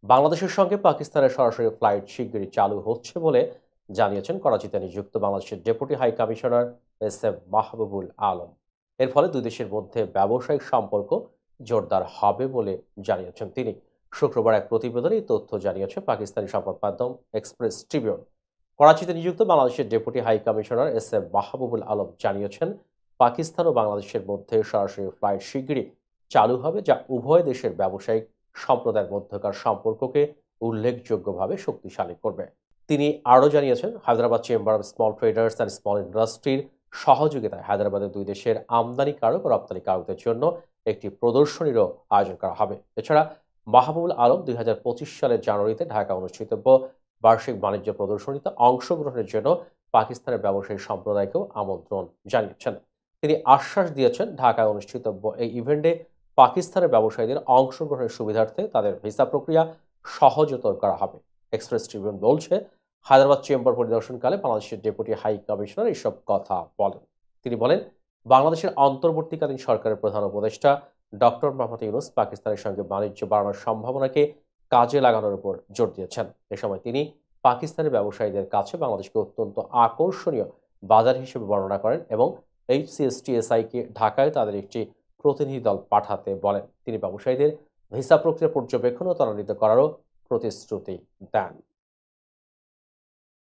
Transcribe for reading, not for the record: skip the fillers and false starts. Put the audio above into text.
বাংলাদেশের সঙ্গে পাকিস্তানের সরাসরি ফ্লাইট শিগগিরই চালু হচ্ছে বলে জানিয়েছেন করাচিতে নিযুক্ত বাংলাদেশের deputy high commissioner S M Mahbubul Alam. এর ফলে দুই দেশের মধ্যে ব্যবসায়িক সম্পর্ক জোরদার হবে বলে জানিয়েছেন তিনি। শুক্রবার এক প্রতিবেদনে এই তথ্য জানিয়েছে পাকিস্তানি সংবাদ মাধ্যম এক্সপ্রেস ট্রিবিউন। করাচিতে নিযুক্ত বাংলাদেশের deputy high commissioner S M Mahbubul Alam জানিয়েছেন, পাকিস্তান ও বাংলাদেশের মধ্যে সরাসরি ফ্লাইট শিগগিরই চালু হবে, যা উভয় দেশের ব্যবসায়িক সম্প্রদায়ের মধ্যকার সম্পর্ককে উল্লেখযোগ্যভাবে শক্তিশালী করবে। তিনি আরও জানিয়েছেন, Hyderabad chamber of small traders and small ইন্ডাস্ট্রির সহযোগিতায় হায়দ্রাবাদের দুই দেশের আমদানিকারক ও রপ্তানিকারকদের জন্য একটি প্রদর্শনীরও আয়োজন করা হবে। এছাড়া মাহবুবুল আলম ২০২৫ সালের জানুয়ারিতে ঢাকা অনুষ্ঠিতব্য বার্ষিক বাণিজ্য প্রদর্শনীতে অংশগ্রহণের জন্য পাকিস্তানের ব্যবসায়ী সম্প্রদায়কেও আমন্ত্রণ জানিয়েছেন। তিনি আশ্বাস দিয়েছেন, ঢাকায় অনুষ্ঠিতব্য এই ইভেন্টে পাকিস্তানের ব্যবসায়ীদের অংশগ্রহণের সুবিধার্থে তাদের ভিসা প্রক্রিয়া সহজতর করা হবে। এক্সপ্রেস ট্রিবিউন বলছে, হায়দ্রাবাদ চেম্বার পরিদর্শনকালে বাংলাদেশের ডেপুটি হাই কমিশনার এসব কথা বলেন। তিনি বলেন, বাংলাদেশের অন্তর্বর্তীকালীন সরকারের প্রধান উপদেষ্টা ডক্টর মোহাম্মদ ইউনূস পাকিস্তানের সঙ্গে বাণিজ্য বাড়ানোর সম্ভাবনাকে কাজে লাগানোর উপর জোর দিয়েছেন। এ সময় তিনি পাকিস্তানের ব্যবসায়ীদের কাছে বাংলাদেশকে অত্যন্ত আকর্ষণীয় বাজার হিসেবে বর্ণনা করেন এবং এইচসিএসটিএসআইকে ঢাকায় তাদের একটি প্রতিনিধি দল পাঠাতে বলেন। তিনি ব্যবসায়ীদের ভিসা প্রক্রিয়া পর্যবেক্ষণ ও ত্বরান্বিত করারও প্রতিশ্রুতি দেন।